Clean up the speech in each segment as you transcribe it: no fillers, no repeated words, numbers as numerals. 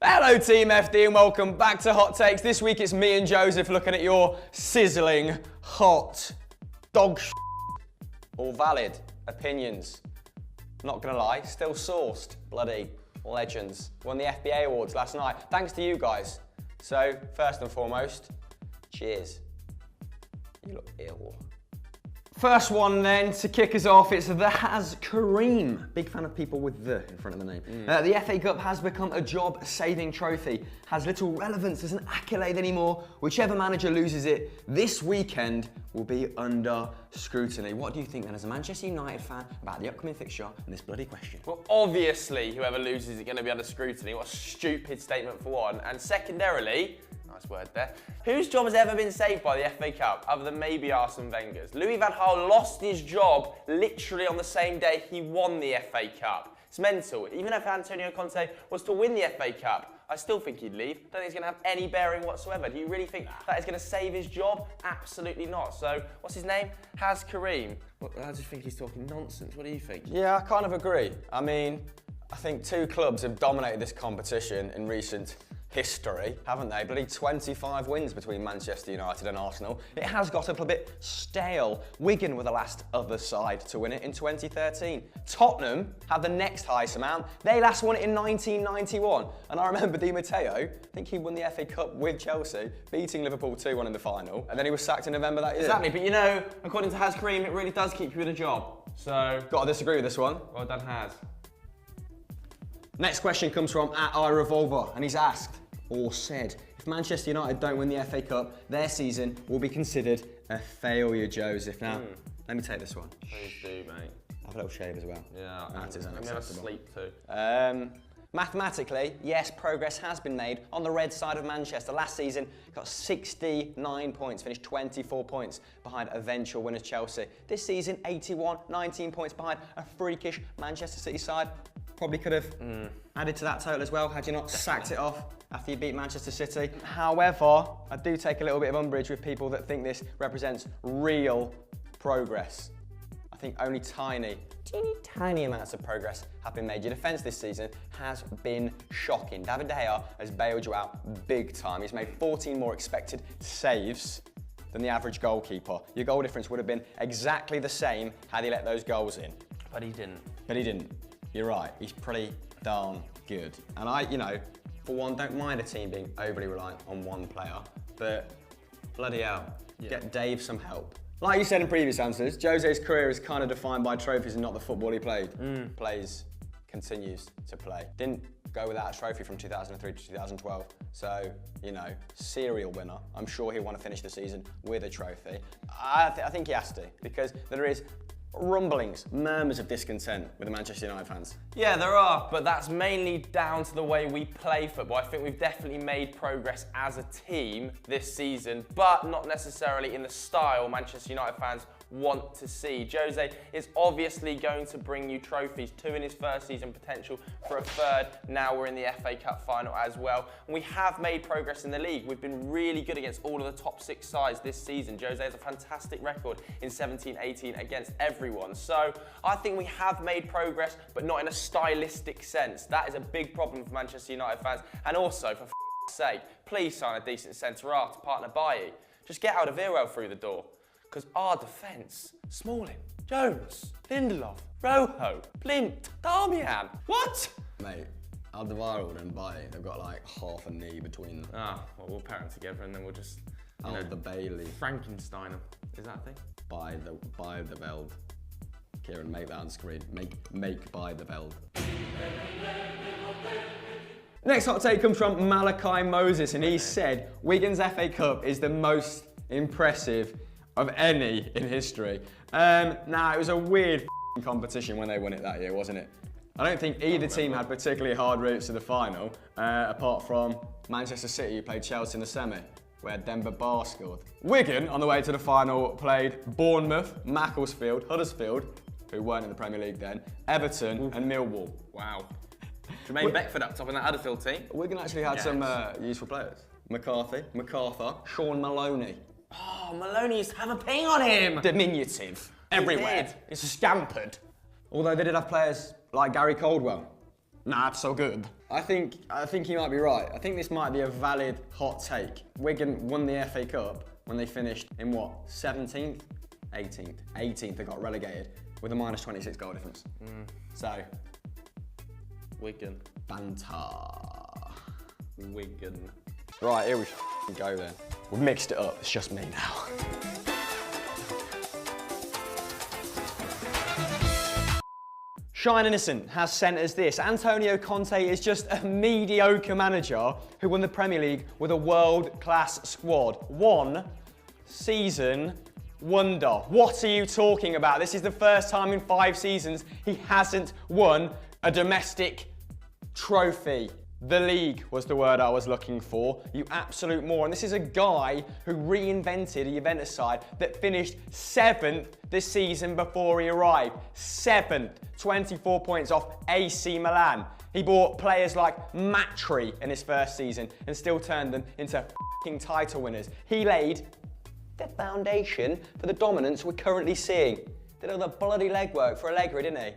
Hello Team FD and welcome back to Hot Takes. This week it's me and Joseph looking at your sizzling, hot, all valid opinions. Not gonna lie, still sourced, bloody legends. Won the FBA Awards last night, thanks to you guys. So, first and foremost, cheers. You look ill. First one then, to kick us off, it's the Has Kareem. Big fan of people with the in front of the name. The FA Cup has become a job-saving trophy, has little relevance as an accolade anymore. Whichever manager loses it this weekend will be under scrutiny. What do you think then as a Manchester United fan about the upcoming fixture and this bloody question? Well, obviously, whoever loses is going to be under scrutiny. What a stupid statement for one. And secondarily, nice word there, whose job has ever been saved by the FA Cup other than maybe Arsene Wenger's? Louis van Gaal lost his job literally on the same day he won the FA Cup. It's mental. Even if Antonio Conte was to win the FA Cup, I still think he'd leave. I don't think it's going to have any bearing whatsoever. Do you really think that is going to save his job? Absolutely not. So, what's his name? Has Kareem. Well, I just think he's talking nonsense. What do you think? Yeah, I kind of agree. I mean, I think two clubs have dominated this competition in recent history, haven't they? Bloody 25 wins between Manchester United and Arsenal. It has got a little bit stale. Wigan were the last other side to win it in 2013. Tottenham had the next highest amount. They last won it in 1991. And I remember Di Matteo, I think he won the FA Cup with Chelsea, beating Liverpool 2-1 in the final. And then he was sacked in November that year. Exactly, but you know, according to Has Kareem, it really does keep you in a job. So, got to disagree with this one. well done, Has. Next question comes from @iRevolver, and he's asked, or said, if Manchester United don't win the FA Cup, their season will be considered a failure, Joseph. Now, let me take this one. Please do, mate. Have a little shave as well. Yeah, That is I'm gonna unacceptable. sleep too. Mathematically, yes, progress has been made on the red side of Manchester. Last season, got 69 points, finished 24 points behind eventual winners Chelsea. This season, 81, 19 points behind a freakish Manchester City side. Probably could have added to that total as well had you not sacked it off after you beat Manchester City. However, I do take a little bit of umbrage with people that think this represents real progress. I think only tiny amounts of progress have been made. Your defence this season has been shocking. David De Gea has bailed you out big time. He's made 14 more expected saves than the average goalkeeper. Your goal difference would have been exactly the same had he let those goals in. But he didn't. But he didn't. You're right, he's pretty darn good. And I, for one, don't mind a team being overly reliant on one player, but bloody hell, get Dave some help. Like you said in previous answers, Jose's career is kind of defined by trophies and not the football he played. Continues to play. Didn't go without a trophy from 2003 to 2012. So, serial winner. I'm sure he'll want to finish the season with a trophy. I think he has to, because there is rumblings, murmurs of discontent with the Manchester United fans. Yeah, there are, but that's mainly down to the way we play football. I think we've definitely made progress as a team this season, but not necessarily in the style Manchester United fans want to see. Jose is obviously going to bring you trophies, 2 in his first season, potential for a 3rd. Now we're in the FA Cup final as well. And we have made progress in the league. We've been really good against all of the top 6 sides this season. Jose has a fantastic record in 17-18 against everyone. So I think we have made progress, but not in a stylistic sense. That is a big problem for Manchester United fans. And also, for f***ing sake, please sign a decent centre-half to partner Bailly. Just get Alderweireld through the door. Because our defence, Smalling, Jones, Lindelof, Rojo, Blind, Darmian, what? Mate, Alderweireld and Bailly, they've got like half a knee between them. Ah, well, we'll pair them together and then we'll just, Bailey. Frankenstein them. Is that a thing? By the Veld. Kieran, make that on screen. Make by the Veld. Next hot take comes from Malachi Moses, and he said, Wigan's FA Cup is the most impressive of any in history. Now, it was a weird competition when they won it that year, wasn't it? I don't think either team had particularly hard routes to the final, apart from Manchester City, who played Chelsea in the semi, where Demba Ba scored. Wigan, on the way to the final, played Bournemouth, Macclesfield, Huddersfield, who weren't in the Premier League then, Everton and Millwall. Wow. Jermaine Beckford up top in that Huddersfield team. Wigan actually had some useful players. McCarthy, MacArthur, Sean Maloney. Oh, Maloney used to have a ping on him. Diminutive. Everywhere. It's scampered. Although they did have players like Gary Caldwell. Not so good. I think he might be right. I think this might be a valid hot take. Wigan won the FA Cup when they finished in what? 17th? 18th. 18th, they got relegated with a minus 26 goal difference. So, Wigan. Banter. Wigan. Right, here we go then. We've mixed it up, it's just me now. Shine Innocent has sent us this. Antonio Conte is just a mediocre manager who won the Premier League with a world-class squad. One season wonder. What are you talking about? This is the first time in 5 seasons he hasn't won a domestic trophy. The league was the word I was looking for. You absolute moron. This is a guy who reinvented a Juventus side that finished 7th this season before he arrived. 7th, 24 points off AC Milan. He bought players like Matri in his first season and still turned them into f***ing title winners. He laid the foundation for the dominance we're currently seeing. Did all the bloody legwork for Allegri, didn't he?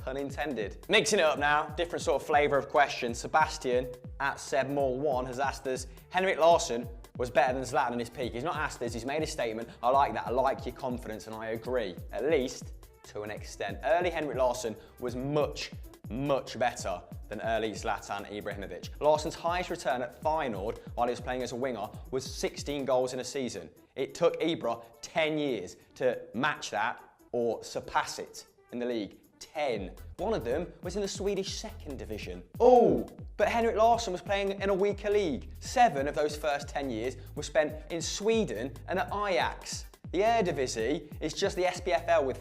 Pun intended. Mixing it up now, different sort of flavour of question. Sebastian at SebMall1 has asked us, Henrik Larsson was better than Zlatan in his peak. He's not asked us, he's made a statement. I like that, I like your confidence, and I agree, at least to an extent. Early Henrik Larsson was much better than early Zlatan Ibrahimovic. Larsson's highest return at Feyenoord while he was playing as a winger was 16 goals in a season. It took Ibra 10 years to match that or surpass it in the league. 10. One of them was in the Swedish second division. Oh, but Henrik Larsson was playing in a weaker league. 7 of those first 10 years were spent in Sweden and at Ajax. The Eredivisie is just the SPFL with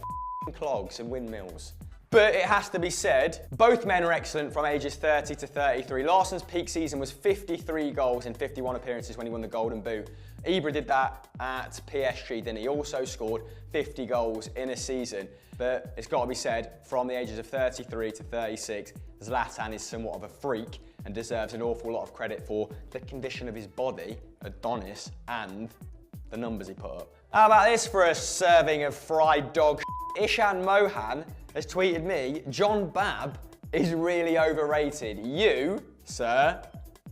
clogs and windmills. But it has to be said, both men are excellent from ages 30 to 33. Larsson's peak season was 53 goals in 51 appearances when he won the Golden Boot. Ibra did that at PSG, then he also scored 50 goals in a season. But it's got to be said, from the ages of 33 to 36, Zlatan is somewhat of a freak and deserves an awful lot of credit for the condition of his body, Adonis, and the numbers he put up. How about this for a serving of fried dog? Ishan Mohan has tweeted me, John Babb is really overrated. You, sir,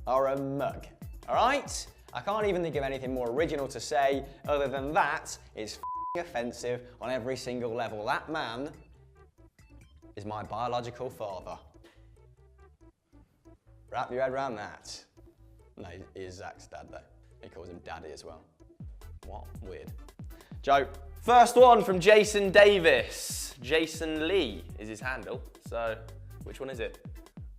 are a mug. All right? I can't even think of anything more original to say other than that is offensive on every single level. That man is my biological father. Wrap your head around that. No, he is Zach's dad though. He calls him daddy as well. What? Weird. Joe. First one from Jason Davis. Jason Lee is his handle. So, which one is it?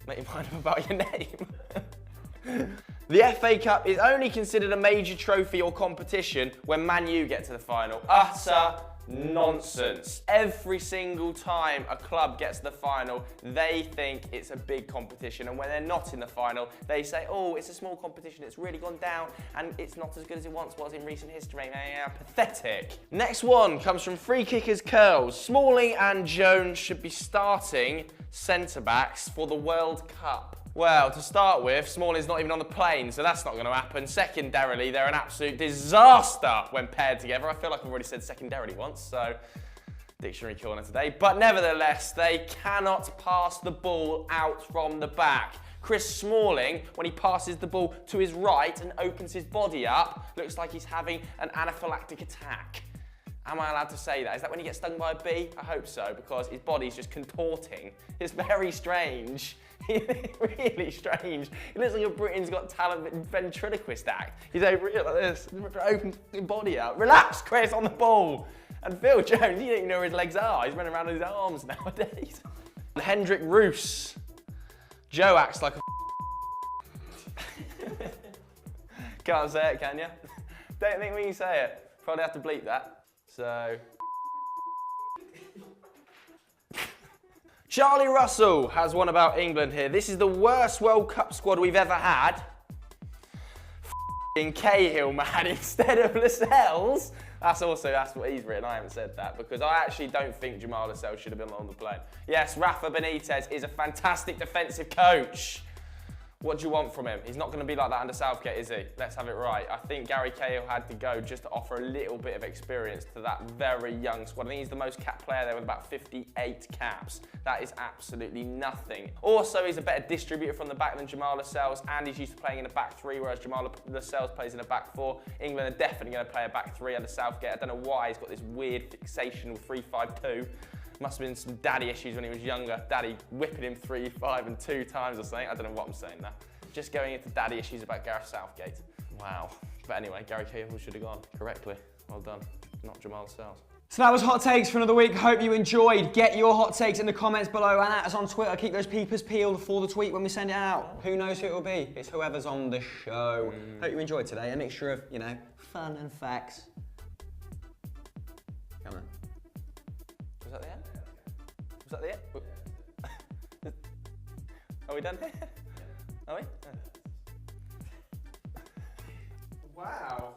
Make your mind up about your name. The FA Cup is only considered a major trophy or competition when Man U get to the final. Utter nonsense. Every single time a club gets to the final, they think it's a big competition, and when they're not in the final, they say, oh, it's a small competition, it's really gone down, and it's not as good as it once was in recent history. Pathetic. Next one comes from Free Kickers Curls. Smalling and Jones should be starting centre-backs for the World Cup. Well, to start with, Smalling's not even on the plane, so that's not going to happen. Secondarily, they're an absolute disaster when paired together. I feel like I've already said secondarily once, so dictionary corner today. But nevertheless, they cannot pass the ball out from the back. Chris Smalling, when he passes the ball to his right and opens his body up, looks like he's having an anaphylactic attack. Am I allowed to say that? Is that when he gets stung by a bee? I hope so, because his body's just contorting. It's very strange. Really strange. He looks like a Britain's Got Talent ventriloquist act. He's over here like this, open his body out. Relax, Chris, on the ball. And Phil Jones, you don't even know where his legs are. He's running around with his arms nowadays. And Hendrik Roos. Joe acts like a Can't say it, can you? Don't think we can say it. Probably have to bleep that. So... Charlie Russell has one about England here. This is the worst World Cup squad we've ever had. F***ing Cahill, man, instead of Lascelles. That's what he's written. I haven't said that because I actually don't think Jamal Lascelles should have been on the plane. Yes, Rafa Benitez is a fantastic defensive coach. What do you want from him? He's not going to be like that under Southgate, is he? Let's have it right. I think Gary Cahill had to go just to offer a little bit of experience to that very young squad. I think he's the most capped player there with about 58 caps. That is absolutely nothing. Also, he's a better distributor from the back than Jamal Lascelles, and he's used to playing in a back three, whereas Jamal Lascelles plays in a back four. England are definitely going to play a back three under Southgate. I don't know why he's got this weird fixation with 3-5-2. Must have been some daddy issues when he was younger. Daddy whipping him 3, 5 and 2 times or something. I don't know what I'm saying there. Just going into daddy issues about Gareth Southgate. Wow. But anyway, Gary Cahill should have gone correctly. Well done. Not Jamal Lascelles. So that was Hot Takes for another week. Hope you enjoyed. Get your hot takes in the comments below and at us on Twitter. Keep those peepers peeled for the tweet when we send it out. Who knows who it will be? It's whoever's on the show. Hope you enjoyed today. A mixture of, you know, fun and facts. Come on. Was that the end? Was that the end? Are we done here? Are we? Wow.